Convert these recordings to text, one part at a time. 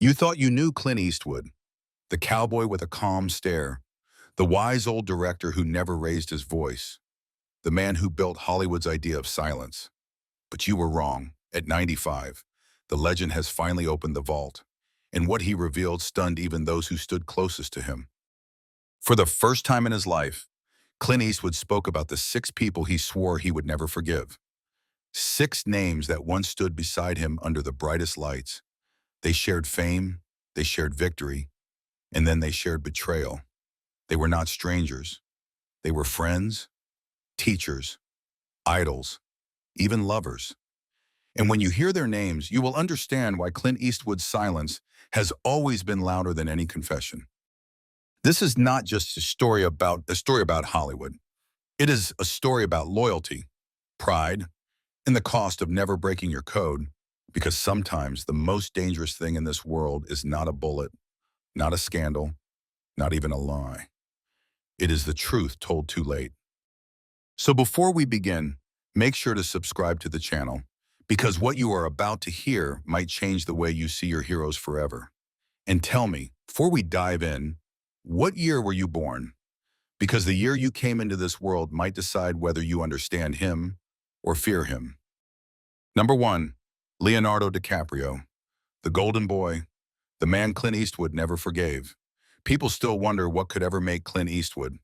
You thought you knew Clint Eastwood, the cowboy with a calm stare, the wise old director who never raised his voice, the man who built Hollywood's idea of silence. But you were wrong. At 95, the legend has finally opened the vault, and what he revealed stunned even those who stood closest to him. For the first time in his life, Clint Eastwood spoke about the six people he swore he would never forgive. Six names that once stood beside him under the brightest lights. They shared fame, they shared victory, and then they shared betrayal. They were not strangers. They were friends, teachers, idols, even lovers. And when you hear their names, you will understand why Clint Eastwood's silence has always been louder than any confession. This is not just a story about Hollywood. It is a story about loyalty, pride, and the cost of never breaking your code, because sometimes the most dangerous thing in this world is not a bullet, not a scandal, not even a lie. It is the truth told too late. So before we begin, make sure to subscribe to the channel, because what you are about to hear might change the way you see your heroes forever. And tell me, before we dive in, what year were you born? Because the year you came into this world might decide whether you understand him or fear him. Number 1, Leonardo DiCaprio, the golden boy, the man Clint Eastwood never forgave. People still wonder what could ever make Clint Eastwood,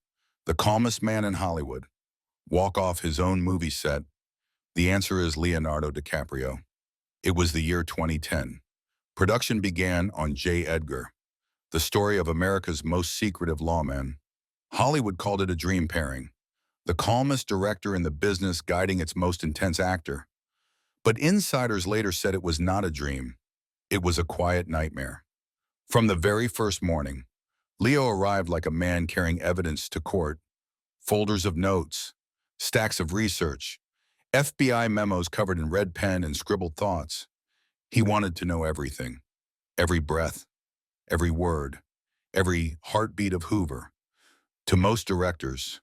the calmest man in Hollywood, walk off his own movie set. The answer is Leonardo DiCaprio. It was the year 2010. Production began on J. Edgar, the story of America's most secretive lawman. Hollywood called it a dream pairing, the calmest director in the business guiding its most intense actor. But insiders later said it was not a dream. It was a quiet nightmare. From the very first morning, Leo arrived like a man carrying evidence to court, folders of notes, stacks of research, FBI memos covered in red pen and scribbled thoughts. He wanted to know everything, every breath, every word, every heartbeat of Hoover. To most directors,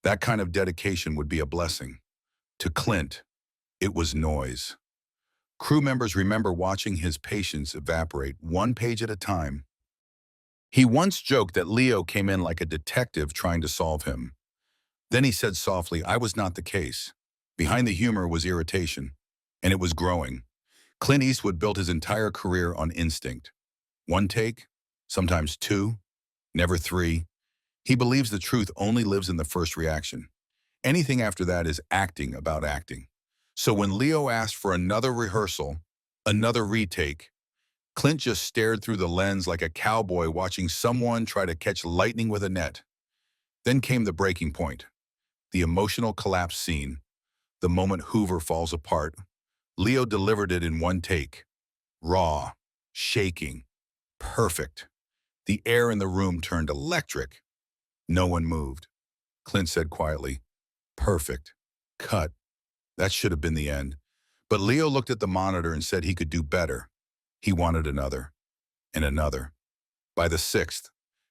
that kind of dedication would be a blessing. To Clint, it was noise. Crew members remember watching his patience evaporate one page at a time. He once joked that Leo came in like a detective trying to solve him. Then he said softly, "I was not the case." Behind the humor was irritation, and it was growing. Clint Eastwood built his entire career on instinct. One take, sometimes two, never three. He believes the truth only lives in the first reaction. Anything after that is acting about acting. So when Leo asked for another rehearsal, another retake, Clint just stared through the lens like a cowboy watching someone try to catch lightning with a net. Then came the breaking point, the emotional collapse scene, the moment Hoover falls apart. Leo delivered it in one take. Raw, shaking, perfect. The air in the room turned electric. No one moved. Clint said quietly, "Perfect. Cut." That should have been the end. But Leo looked at the monitor and said he could do better. He wanted another, and another. By the sixth,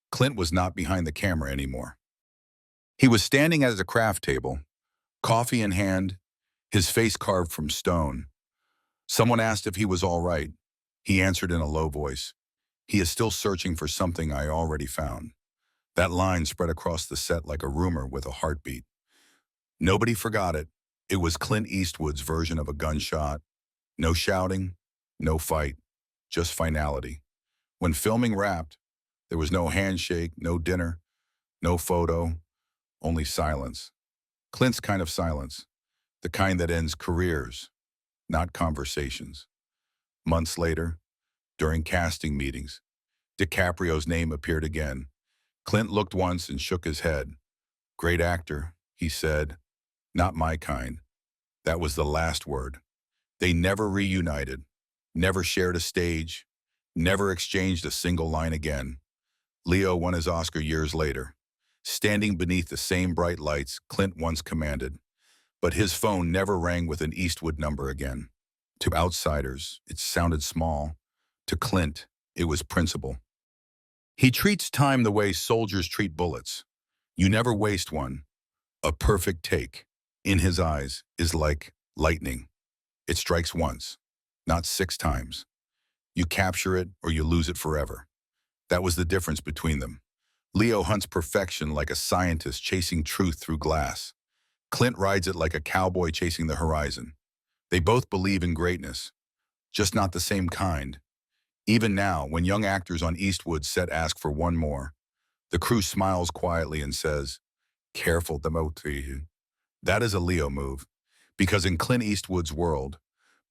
Clint was not behind the camera anymore. He was standing at a craft table, coffee in hand, his face carved from stone. Someone asked if he was all right. He answered in a low voice, "He is still searching for something I already found." That line spread across the set like a rumor with a heartbeat. Nobody forgot it. It was Clint Eastwood's version of a gunshot. No shouting, no fight, just finality. When filming wrapped, there was no handshake, no dinner, no photo, only silence. Clint's kind of silence, the kind that ends careers, not conversations. Months later, during casting meetings, DiCaprio's name appeared again. Clint looked once and shook his head. "Great actor," he said. "Not my kind." That was the last word. They never reunited, never shared a stage, never exchanged a single line again. Leo won his Oscar years later, standing beneath the same bright lights Clint once commanded. But his phone never rang with an Eastwood number again. To outsiders, it sounded small. To Clint, it was principle. He treats time the way soldiers treat bullets. You never waste one. A perfect take, in his eyes, is like lightning. It strikes once, not 6 times. You capture it or you lose it forever. That was the difference between them. Leo hunts perfection like a scientist chasing truth through glass. Clint rides it like a cowboy chasing the horizon. They both believe in greatness, just not the same kind. Even now, when young actors on Eastwood's set ask for one more, the crew smiles quietly and says, "Careful, Demetri." That is a Leo move, because in Clint Eastwood's world,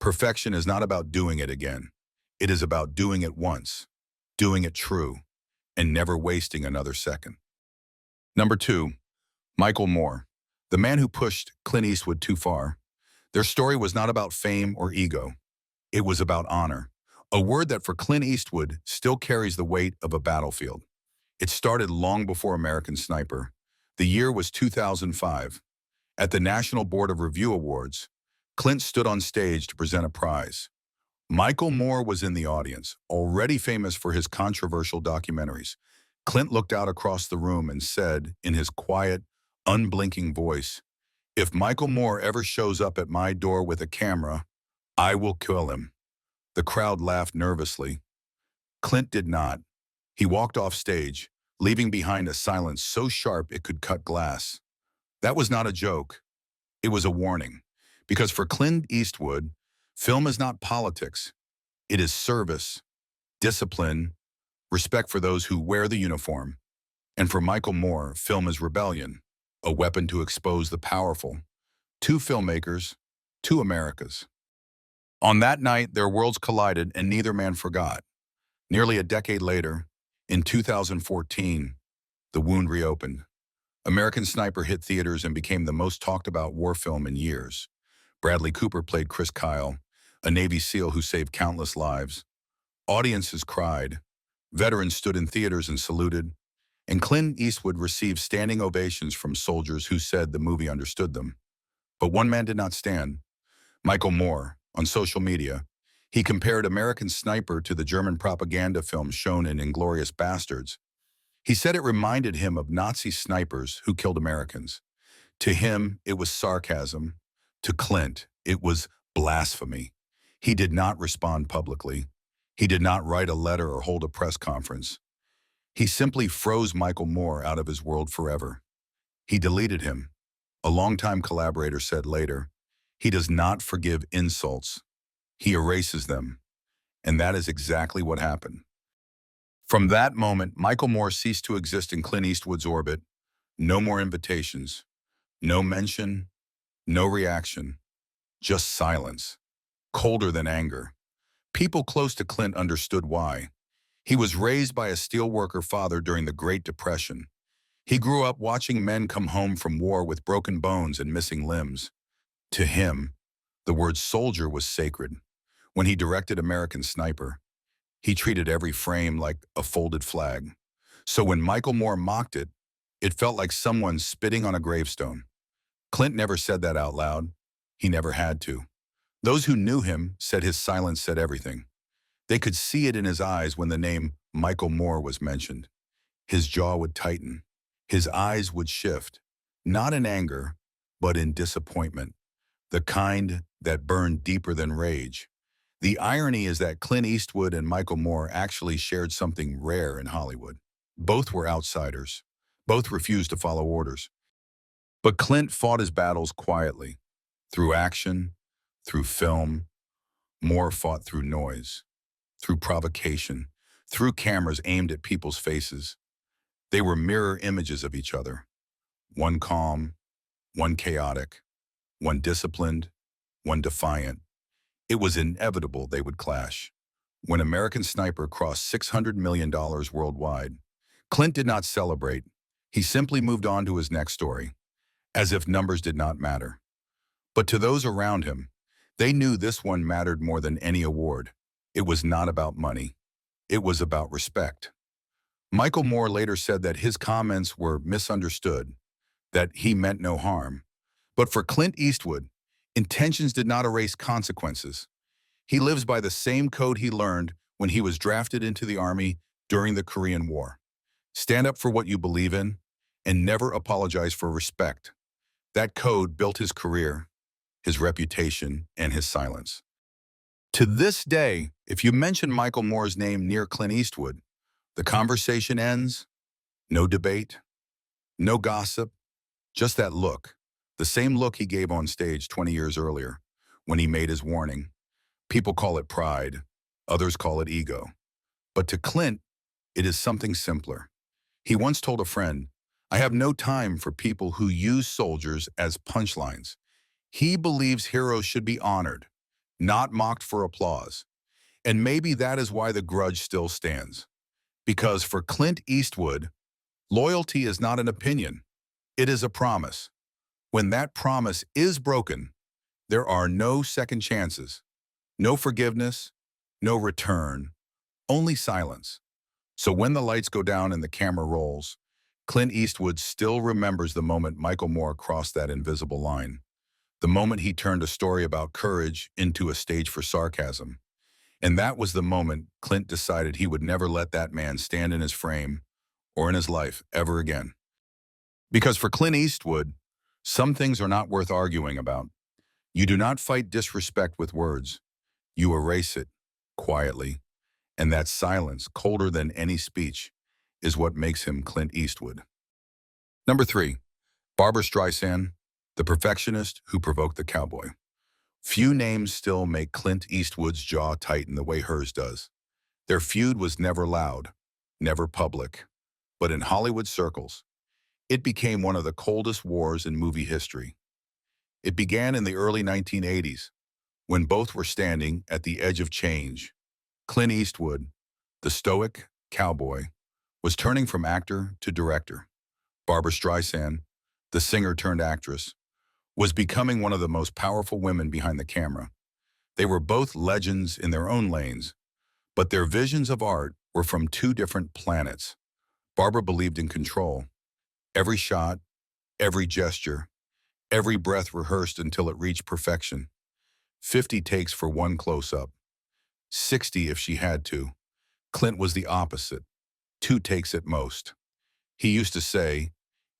perfection is not about doing it again. It is about doing it once, doing it true, and never wasting another second. Number 2, Michael Moore, the man who pushed Clint Eastwood too far. Their story was not about fame or ego. It was about honor, a word that for Clint Eastwood still carries the weight of a battlefield. It started long before American Sniper. The year was 2005. At the National Board of Review Awards, Clint stood on stage to present a prize. Michael Moore was in the audience, already famous for his controversial documentaries. Clint looked out across the room and said, in his quiet, unblinking voice, "If Michael Moore ever shows up at my door with a camera, I will kill him." The crowd laughed nervously. Clint did not. He walked off stage, leaving behind a silence so sharp it could cut glass. That was not a joke. It was a warning. Because for Clint Eastwood, film is not politics. It is service, discipline, respect for those who wear the uniform. And for Michael Moore, film is rebellion, a weapon to expose the powerful. Two filmmakers, two Americas. On that night, their worlds collided and neither man forgot. Nearly a decade later, in 2014, the wound reopened. American Sniper hit theaters and became the most talked about war film in years. Bradley Cooper played Chris Kyle, a Navy SEAL who saved countless lives. Audiences cried. Veterans stood in theaters and saluted. And Clint Eastwood received standing ovations from soldiers who said the movie understood them. But one man did not stand. Michael Moore, on social media. He compared American Sniper to the German propaganda film shown in Inglourious Bastards. He said it reminded him of Nazi snipers who killed Americans. To him, it was sarcasm. To Clint, it was blasphemy. He did not respond publicly. He did not write a letter or hold a press conference. He simply froze Michael Moore out of his world forever. He deleted him. A longtime collaborator said later, "He does not forgive insults. He erases them." And that is exactly what happened. From that moment, Michael Moore ceased to exist in Clint Eastwood's orbit. No more invitations, no mention, no reaction, just silence, colder than anger. People close to Clint understood why. He was raised by a steelworker father during the Great Depression. He grew up watching men come home from war with broken bones and missing limbs. To him, the word soldier was sacred. When he directed American Sniper, he treated every frame like a folded flag. So when Michael Moore mocked it, it felt like someone spitting on a gravestone. Clint never said that out loud. He never had to. Those who knew him said his silence said everything. They could see it in his eyes when the name Michael Moore was mentioned. His jaw would tighten. His eyes would shift, not in anger, but in disappointment, the kind that burned deeper than rage. The irony is that Clint Eastwood and Michael Moore actually shared something rare in Hollywood. Both were outsiders. Both refused to follow orders. But Clint fought his battles quietly, through action, through film. Moore fought through noise, through provocation, through cameras aimed at people's faces. They were mirror images of each other. One calm, one chaotic, one disciplined, one defiant. It was inevitable they would clash. When American Sniper crossed $600 million worldwide, Clint did not celebrate. He simply moved on to his next story, as if numbers did not matter. But to those around him, they knew this one mattered more than any award. It was not about money. It was about respect. Michael Moore later said that his comments were misunderstood, that he meant no harm. But for Clint Eastwood, intentions did not erase consequences. He lives by the same code he learned when he was drafted into the Army during the Korean War. Stand up for what you believe in and never apologize for respect. That code built his career, his reputation, and his silence. To this day, if you mention Michael Moore's name near Clint Eastwood, the conversation ends. No debate, no gossip, just that look. The same look he gave on stage 20 years earlier when he made his warning. People call it pride, others call it ego. But to Clint, it is something simpler. He once told a friend, "I have no time for people who use soldiers as punchlines." He believes heroes should be honored, not mocked for applause. And maybe that is why the grudge still stands. Because for Clint Eastwood, loyalty is not an opinion, it is a promise. When that promise is broken, there are no second chances, no forgiveness, no return, only silence. So when the lights go down and the camera rolls, Clint Eastwood still remembers the moment Michael Moore crossed that invisible line. The moment he turned a story about courage into a stage for sarcasm. And that was the moment Clint decided he would never let that man stand in his frame or in his life ever again. Because for Clint Eastwood, some things are not worth arguing about. You do not fight disrespect with words. You erase it quietly. And that silence, colder than any speech, is what makes him Clint Eastwood. Number 3, Barbra Streisand, the perfectionist who provoked the cowboy. Few names still make Clint Eastwood's jaw tighten the way hers does. Their feud was never loud, never public, but in Hollywood circles, it became one of the coldest wars in movie history. It began in the early 1980s, when both were standing at the edge of change. Clint Eastwood, the stoic cowboy, was turning from actor to director. Barbra Streisand, the singer-turned-actress, was becoming one of the most powerful women behind the camera. They were both legends in their own lanes, but their visions of art were from two different planets. Barbra believed in control. Every shot, every gesture, every breath rehearsed until it reached perfection. 50 takes for one close-up, 60 if she had to. Clint was the opposite, 2 takes at most. He used to say,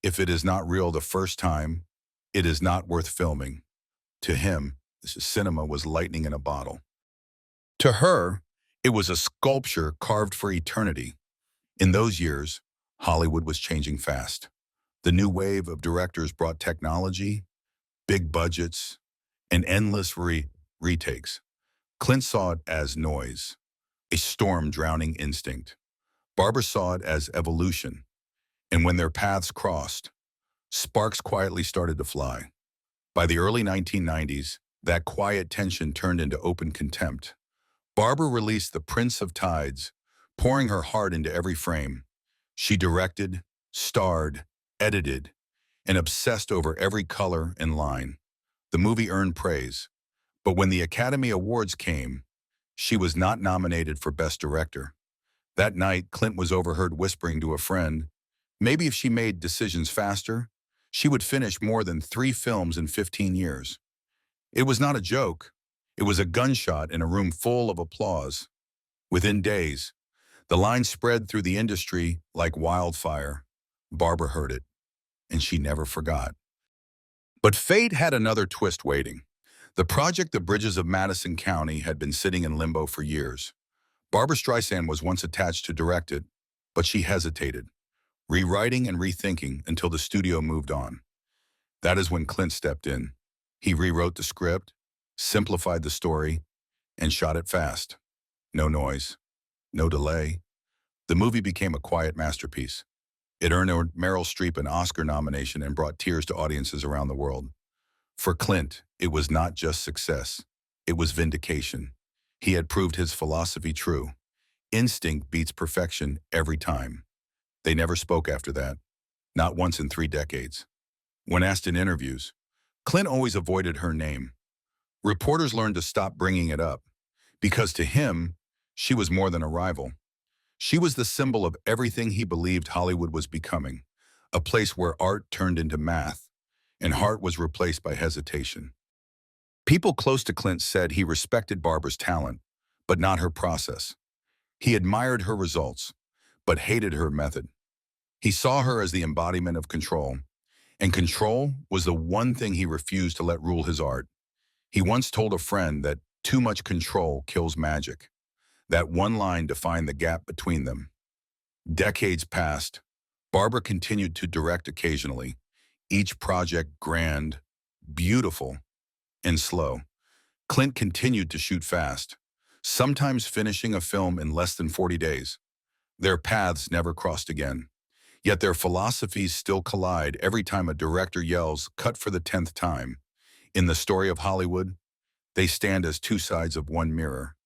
"If it is not real the first time, it is not worth filming." To him, cinema was lightning in a bottle. To her, it was a sculpture carved for eternity. In those years, Hollywood was changing fast. The new wave of directors brought technology, big budgets, and endless retakes. Clint saw it as noise, a storm drowning instinct. Barbra saw it as evolution. And when their paths crossed, sparks quietly started to fly. By the early 1990s, that quiet tension turned into open contempt. Barbra released The Prince of Tides, pouring her heart into every frame. She directed, starred, edited, and obsessed over every color and line. The movie earned praise, but when the Academy Awards came, she was not nominated for Best Director. That night, Clint was overheard whispering to a friend, maybe if she made decisions faster, she would finish more than 3 films in 15 years. It was not a joke. It was a gunshot in a room full of applause. Within days, the line spread through the industry like wildfire. Barbra heard it, and she never forgot. But fate had another twist waiting. The project The Bridges of Madison County had been sitting in limbo for years. Barbra Streisand was once attached to direct it, but she hesitated, rewriting and rethinking until the studio moved on. That is when Clint stepped in. He rewrote the script, simplified the story, and shot it fast. No noise, no delay. The movie became a quiet masterpiece. It earned Meryl Streep an Oscar nomination and brought tears to audiences around the world. For Clint, it was not just success. It was vindication. He had proved his philosophy true. Instinct beats perfection every time. They never spoke after that, not once in 3 decades. When asked in interviews, Clint always avoided her name. Reporters learned to stop bringing it up, because to him, she was more than a rival. She was the symbol of everything he believed Hollywood was becoming, a place where art turned into math, and heart was replaced by hesitation. People close to Clint said he respected Barbra's talent, but not her process. He admired her results, but hated her method. He saw her as the embodiment of control, and control was the one thing he refused to let rule his art. He once told a friend that Too much control kills magic. That one line defined the gap between them. Decades passed. Barbara continued to direct occasionally, each project grand, beautiful, and slow. Clint continued to shoot fast, sometimes finishing a film in less than 40 days. Their paths never crossed again. Yet their philosophies still collide every time a director yells, "Cut for the 10th time." In the story of Hollywood, they stand as two sides of one mirror.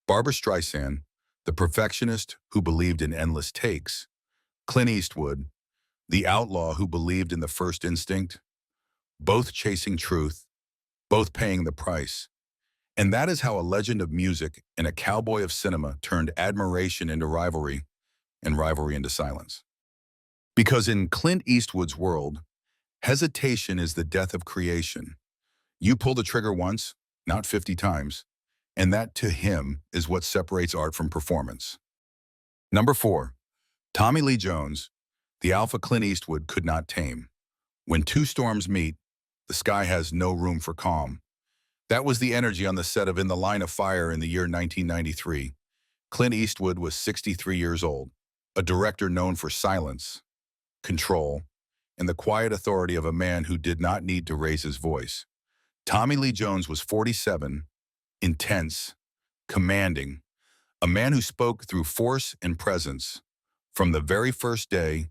Barbra Streisand, the perfectionist who believed in endless takes. Clint Eastwood, the outlaw who believed in the first instinct. Both chasing truth, both paying the price. And that is how a legend of music and a cowboy of cinema turned admiration into rivalry and rivalry into silence. Because in Clint Eastwood's world, hesitation is the death of creation. You pull the trigger once, not 50 times, and that to him is what separates art from performance. Number 4, Tommy Lee Jones, the alpha Clint Eastwood could not tame. When two storms meet, the sky has no room for calm. That was the energy on the set of In the Line of Fire in the year 1993. Clint Eastwood was 63 years old, a director known for silence, control, and the quiet authority of a man who did not need to raise his voice. Tommy Lee Jones was 47, intense, commanding, a man who spoke through force and presence. From the very first day,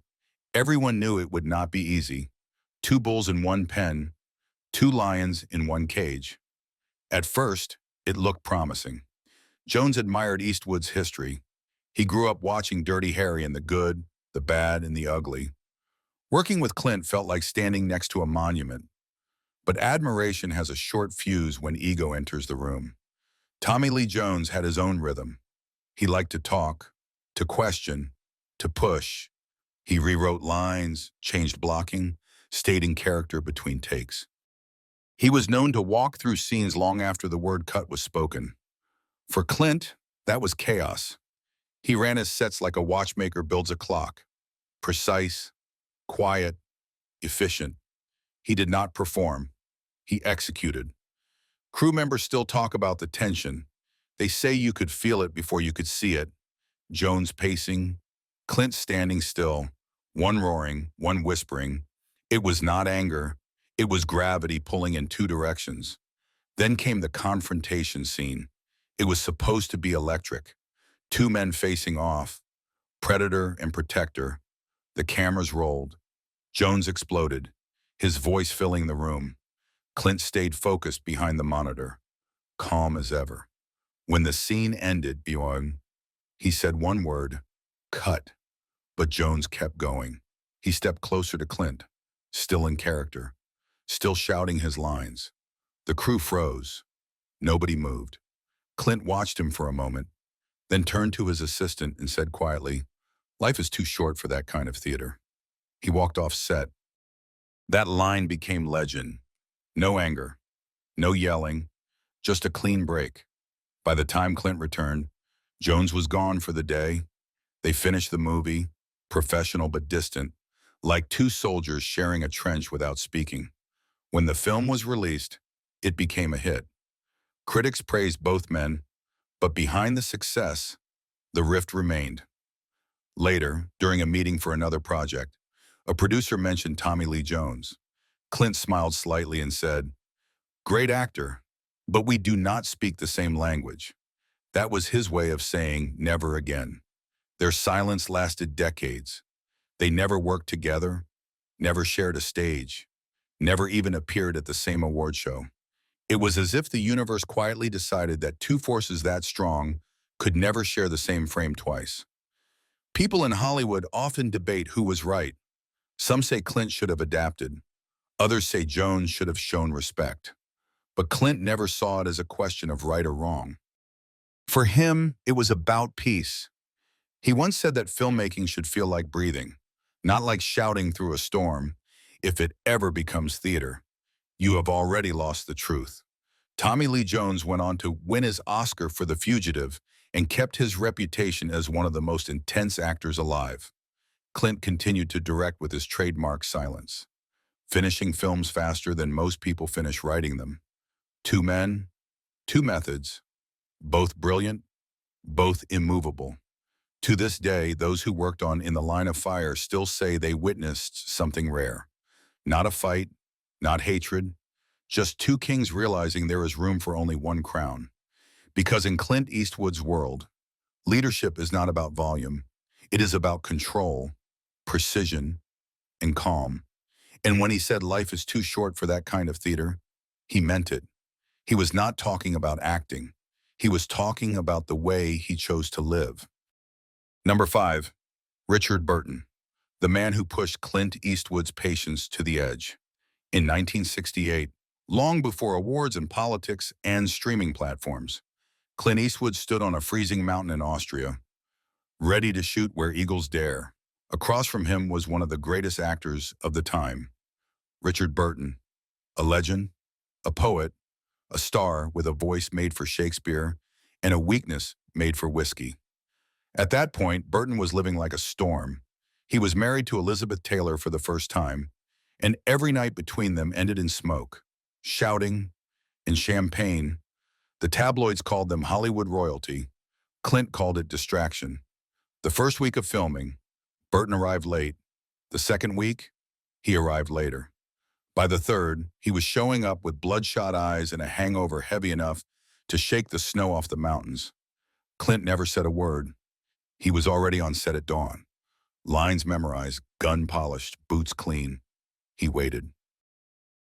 everyone knew it would not be easy. Two bulls in one pen, two lions in one cage. At first, it looked promising. Jones admired Eastwood's history. He grew up watching Dirty Harry and the good, the bad, and the ugly. Working with Clint felt like standing next to a monument. But admiration has a short fuse when ego enters the room. Tommy Lee Jones had his own rhythm. He liked to talk, to question, to push. He rewrote lines, changed blocking, stayed in character between takes. He was known to walk through scenes long after the word cut was spoken. For Clint, that was chaos. He ran his sets like a watchmaker builds a clock. Precise, quiet, efficient. He did not perform. He executed. Crew members still talk about the tension. They say you could feel it before you could see it. Jones pacing, Clint standing still, one roaring, one whispering. It was not anger. It was gravity pulling in two directions. Then came the confrontation scene. It was supposed to be electric. Two men facing off, predator and protector. The cameras rolled. Jones exploded, his voice filling the room. Clint stayed focused behind the monitor, calm as ever. When the scene ended, Bjorn, he said one word, "Cut." But Jones kept going. He stepped closer to Clint, still in character, still shouting his lines. The crew froze. Nobody moved. Clint watched him for a moment, then turned to his assistant and said quietly, "Life is too short for that kind of theater." He walked off set. That line became legend. No anger, no yelling, just a clean break. By the time Clint returned, Jones was gone for the day. They finished the movie, professional but distant, like two soldiers sharing a trench without speaking. When the film was released, it became a hit. Critics praised both men, but behind the success, the rift remained. Later, during a meeting for another project, a producer mentioned Tommy Lee Jones. Clint smiled slightly and said, "Great actor, but we do not speak the same language." That was his way of saying never again. Their silence lasted decades. They never worked together, never shared a stage, never even appeared at the same award show. It was as if the universe quietly decided that two forces that strong could never share the same frame twice. People in Hollywood often debate who was right. Some say Clint should have adapted. Others say Jones should have shown respect. But Clint never saw it as a question of right or wrong. For him, it was about peace. He once said that filmmaking should feel like breathing, not like shouting through a storm. If it ever becomes theater, you have already lost the truth. Tommy Lee Jones went on to win his Oscar for The Fugitive and kept his reputation as one of the most intense actors alive. Clint continued to direct with his trademark silence, finishing films faster than most people finish writing them. Two men, Two methods, both brilliant, both immovable. To this day, those who worked on In the Line of Fire still say they witnessed something rare. Not a fight, not hatred, just two kings realizing there is room for only one crown. Because in Clint Eastwood's world, leadership is not about volume. It is about control, precision, and calm. And when he said life is too short for that kind of theater, he meant it. He was not talking about acting. He was talking about the way he chose to live. Number 5, Richard Burton, the man who pushed Clint Eastwood's patience to the edge. In 1968, long before awards and politics and streaming platforms, Clint Eastwood stood on a freezing mountain in Austria, ready to shoot where eagles dare. Across from him was one of the greatest actors of the time, Richard Burton, a legend, a poet, a star with a voice made for Shakespeare and a weakness made for whiskey. At that point, Burton was living like a storm. He was married to Elizabeth Taylor for the first time, and every night between them ended in smoke, shouting, and champagne. The tabloids called them Hollywood royalty. Clint called it distraction. The first week of filming, Burton arrived late. The second week, he arrived later. By the third, he was showing up with bloodshot eyes and a hangover heavy enough to shake the snow off the mountains. Clint never said a word. He was already on set at dawn. Lines memorized, gun polished, boots clean. He waited.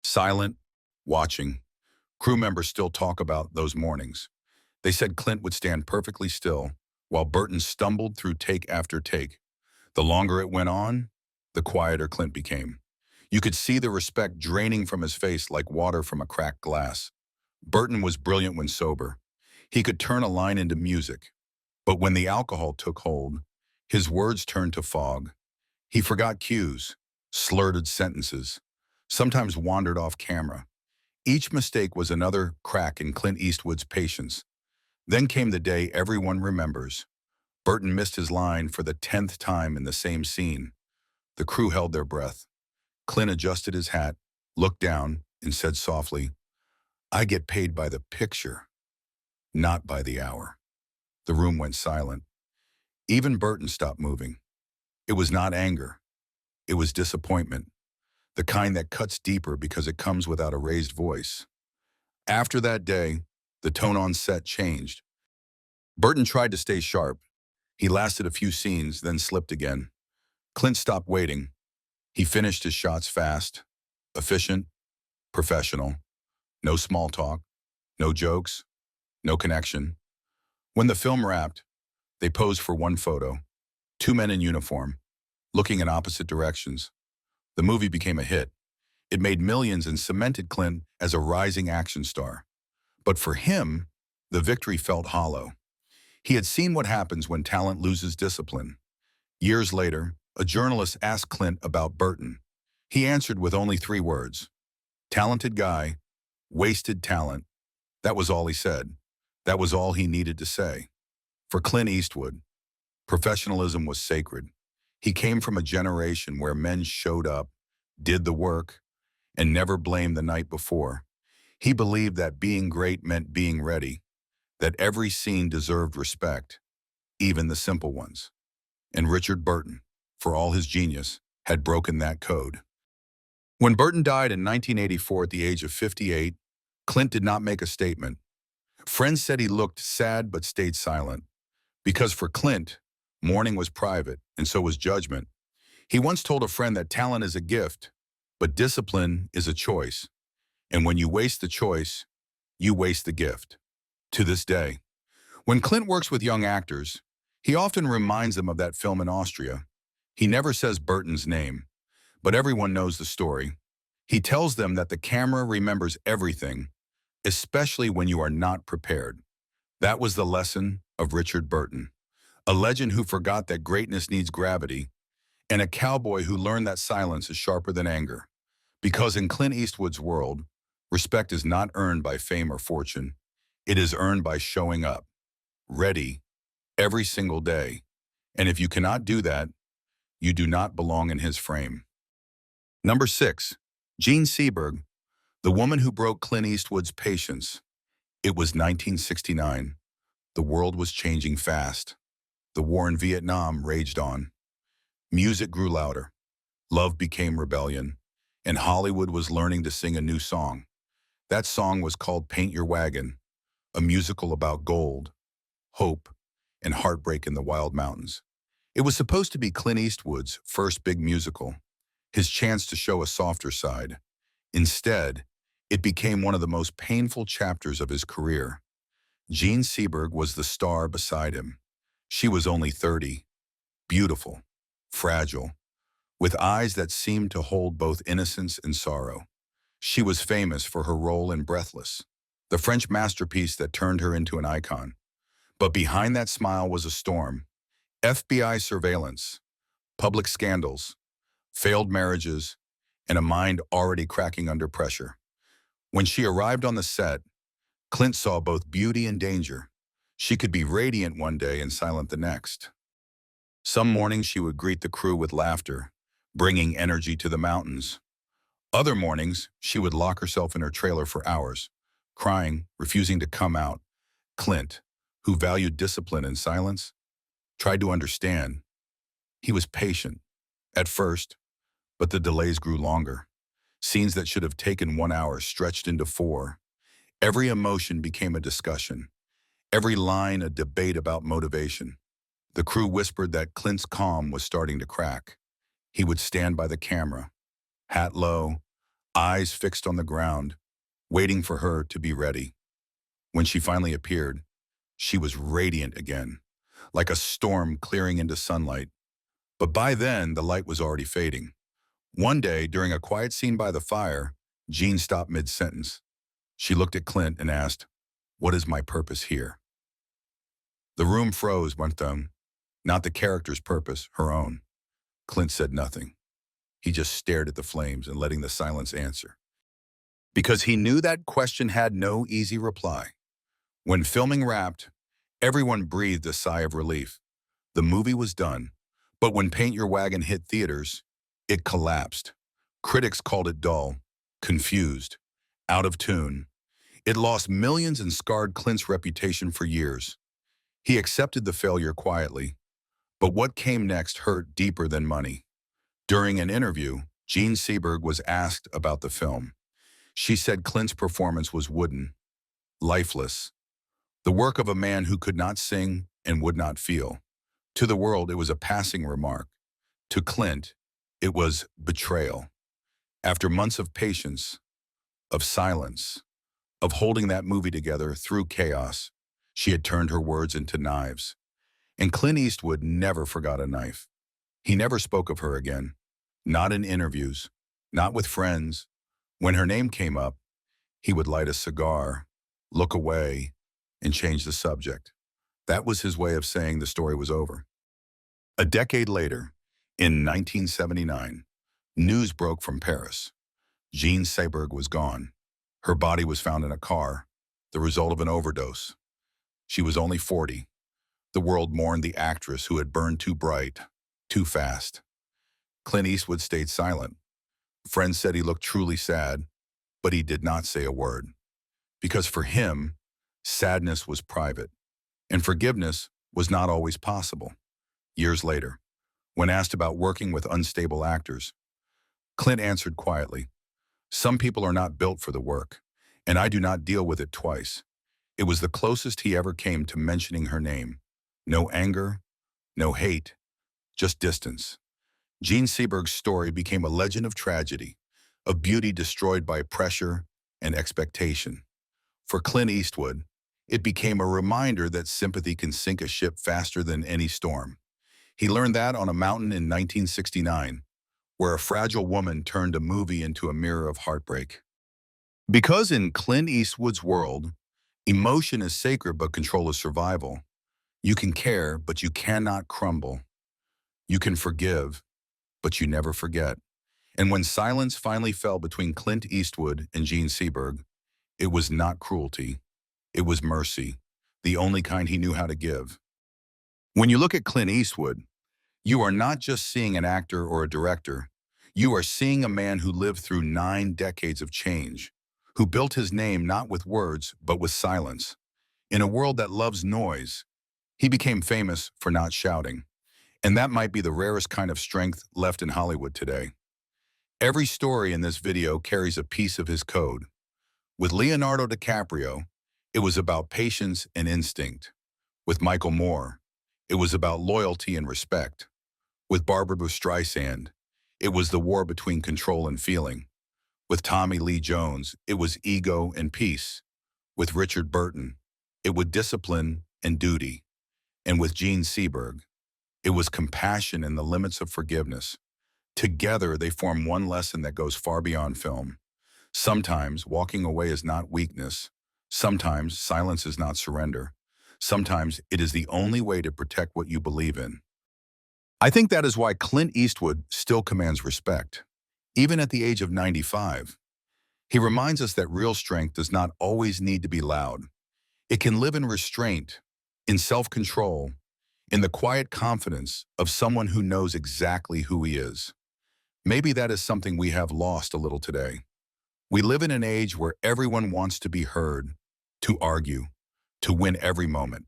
Silent, watching. Crew members still talk about those mornings. They said Clint would stand perfectly still while Burton stumbled through take after take. The longer it went on, the quieter Clint became. You could see the respect draining from his face like water from a cracked glass. Burton was brilliant when sober. He could turn a line into music. But when the alcohol took hold, his words turned to fog. He forgot cues, slurred sentences, sometimes wandered off camera. Each mistake was another crack in Clint Eastwood's patience. Then came the day everyone remembers. Burton missed his line for the 10th time in the same scene. The crew held their breath. Clint adjusted his hat, looked down, and said softly, "I get paid by the picture, not by the hour." The room went silent. Even Burton stopped moving. It was not anger. It was disappointment, the kind that cuts deeper because it comes without a raised voice. After that day, the tone on set changed. Burton tried to stay sharp. He lasted a few scenes, then slipped again. Clint stopped waiting. He finished his shots fast, efficient, professional. No small talk, no jokes, no connection. When the film wrapped, they posed for one photo. Two men in uniform, looking in opposite directions. The movie became a hit. It made millions and cemented Clint as a rising action star. But for him, the victory felt hollow. He had seen what happens when talent loses discipline. Years later, a journalist asked Clint about Burton. He answered with only 3 words. Talented guy, wasted talent. That was all he said. That was all he needed to say. For Clint Eastwood, professionalism was sacred. He came from a generation where men showed up, did the work, and never blamed the night before. He believed that being great meant being ready, that every scene deserved respect, even the simple ones. And Richard Burton, for all his genius, had broken that code. When Burton died in 1984 at the age of 58, Clint did not make a statement. Friends said he looked sad but stayed silent. Because for Clint, mourning was private, and so was judgment. He once told a friend that talent is a gift, but discipline is a choice. And when you waste the choice, you waste the gift. To this day, when Clint works with young actors, he often reminds them of that film in Austria. He never says Burton's name, but everyone knows the story. He tells them that the camera remembers everything, especially when you are not prepared. That was the lesson of Richard Burton, a legend who forgot that greatness needs gravity, and a cowboy who learned that silence is sharper than anger. Because in Clint Eastwood's world, respect is not earned by fame or fortune. It is earned by showing up, ready, every single day. And if you cannot do that, you do not belong in his frame. Number 6, Jean Seberg, the woman who broke Clint Eastwood's patience. It was 1969. The world was changing fast. The war in Vietnam raged on. Music grew louder. Love became rebellion. And Hollywood was learning to sing a new song. That song was called Paint Your Wagon, a musical about gold, hope, and heartbreak in the wild mountains. It was supposed to be Clint Eastwood's first big musical, his chance to show a softer side. Instead, it became one of the most painful chapters of his career. Jean Seberg was the star beside him. She was only 30, beautiful, fragile, with eyes that seemed to hold both innocence and sorrow. She was famous for her role in Breathless, the French masterpiece that turned her into an icon. But behind that smile was a storm: FBI surveillance, public scandals, failed marriages, and a mind already cracking under pressure. When she arrived on the set, Clint saw both beauty and danger. She could be radiant one day and silent the next. Some mornings she would greet the crew with laughter, bringing energy to the mountains. Other mornings, she would lock herself in her trailer for hours, crying, refusing to come out. Clint, who valued discipline and silence, tried to understand. He was patient, at first, but the delays grew longer. Scenes that should have taken 1 hour stretched into 4. Every emotion became a discussion, every line a debate about motivation. The crew whispered that Clint's calm was starting to crack. He would stand by the camera, hat low, eyes fixed on the ground, waiting for her to be ready. When she finally appeared, she was radiant again, like a storm clearing into sunlight. But by then, the light was already fading. One day, during a quiet scene by the fire, Jean stopped mid-sentence. She looked at Clint and asked, "What is my purpose here?" The room froze, went down. Not the character's purpose, her own. Clint said nothing. He just stared at the flames and letting the silence answer. Because he knew that question had no easy reply. When filming wrapped, everyone breathed a sigh of relief. The movie was done, but when Paint Your Wagon hit theaters, it collapsed. Critics called it dull, confused, out of tune. It lost millions and scarred Clint's reputation for years. He accepted the failure quietly, but what came next hurt deeper than money. During an interview, Jean Seberg was asked about the film. She said Clint's performance was wooden, lifeless, the work of a man who could not sing and would not feel. To the world, it was a passing remark. To Clint, it was betrayal. After months of patience, of silence, of holding that movie together through chaos, she had turned her words into knives. And Clint Eastwood never forgot a knife. He never spoke of her again. Not in interviews, not with friends. When her name came up, he would light a cigar, look away, and change the subject. That was his way of saying the story was over. A decade later, in 1979, news broke from Paris. Jean Seberg was gone. Her body was found in a car, the result of an overdose. She was only 40. The world mourned the actress who had burned too bright, too fast. Clint Eastwood stayed silent. Friends said he looked truly sad, but he did not say a word. Because for him, sadness was private, and forgiveness was not always possible. Years later, when asked about working with unstable actors, Clint answered quietly, "Some people are not built for the work, and I do not deal with it twice." It was the closest he ever came to mentioning her name. No anger, no hate, just distance. Jean Seberg's story became a legend of tragedy, of beauty destroyed by pressure and expectation. For Clint Eastwood, it became a reminder that sympathy can sink a ship faster than any storm. He learned that on a mountain in 1969, where a fragile woman turned a movie into a mirror of heartbreak. Because in Clint Eastwood's world, emotion is sacred but control is survival. You can care, but you cannot crumble. You can forgive, but you never forget. And when silence finally fell between Clint Eastwood and Jean Seberg, it was not cruelty. It was mercy, the only kind he knew how to give. When you look at Clint Eastwood, you are not just seeing an actor or a director. You are seeing a man who lived through 9 decades of change, who built his name not with words, but with silence. In a world that loves noise, he became famous for not shouting. And that might be the rarest kind of strength left in Hollywood today. Every story in this video carries a piece of his code. With Leonardo DiCaprio, it was about patience and instinct. With Michael Moore, it was about loyalty and respect. With Barbara Streisand, it was the war between control and feeling. With Tommy Lee Jones, it was ego and peace. With Richard Burton, it was discipline and duty. And with Gene Seberg, it was compassion and the limits of forgiveness. Together, they form one lesson that goes far beyond film. Sometimes walking away is not weakness. Sometimes silence is not surrender. Sometimes it is the only way to protect what you believe in. I think that is why Clint Eastwood still commands respect. Even at the age of 95, he reminds us that real strength does not always need to be loud. It can live in restraint, in self-control, in the quiet confidence of someone who knows exactly who he is. Maybe that is something we have lost a little today. We live in an age where everyone wants to be heard, to argue, to win every moment.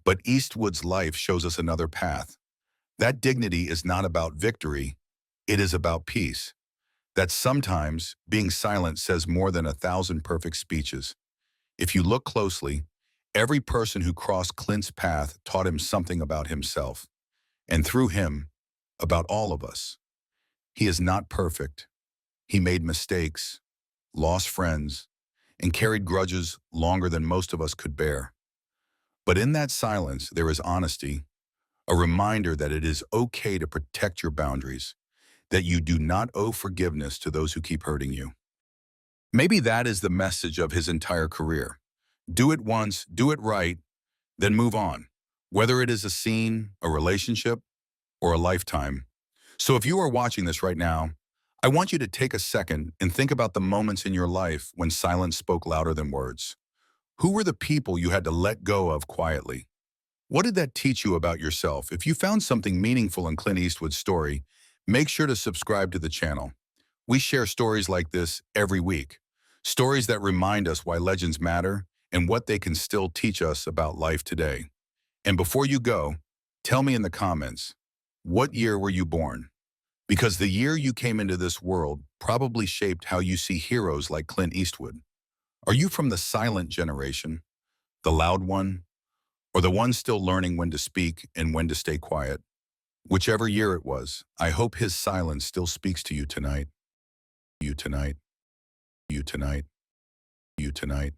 But Eastwood's life shows us another path. That dignity is not about victory, it is about peace. That sometimes being silent says more than 1,000 perfect speeches. If you look closely, every person who crossed Clint's path taught him something about himself, and through him, about all of us. He is not perfect. He made mistakes, lost friends, and carried grudges longer than most of us could bear. But in that silence, there is honesty, a reminder that it is okay to protect your boundaries, that you do not owe forgiveness to those who keep hurting you. Maybe that is the message of his entire career. Do it once, do it right, then move on. Whether it is a scene, a relationship, or a lifetime. So if you are watching this right now, I want you to take a second and think about the moments in your life when silence spoke louder than words. Who were the people you had to let go of quietly? What did that teach you about yourself? If you found something meaningful in Clint Eastwood's story, make sure to subscribe to the channel. We share stories like this every week. Stories that remind us why legends matter and what they can still teach us about life today. And before you go, tell me in the comments, what year were you born? Because the year you came into this world probably shaped how you see heroes like Clint Eastwood. Are you from the silent generation, the loud one, or the one still learning when to speak and when to stay quiet? Whichever year it was, I hope his silence still speaks to you tonight. You tonight. You tonight. You tonight.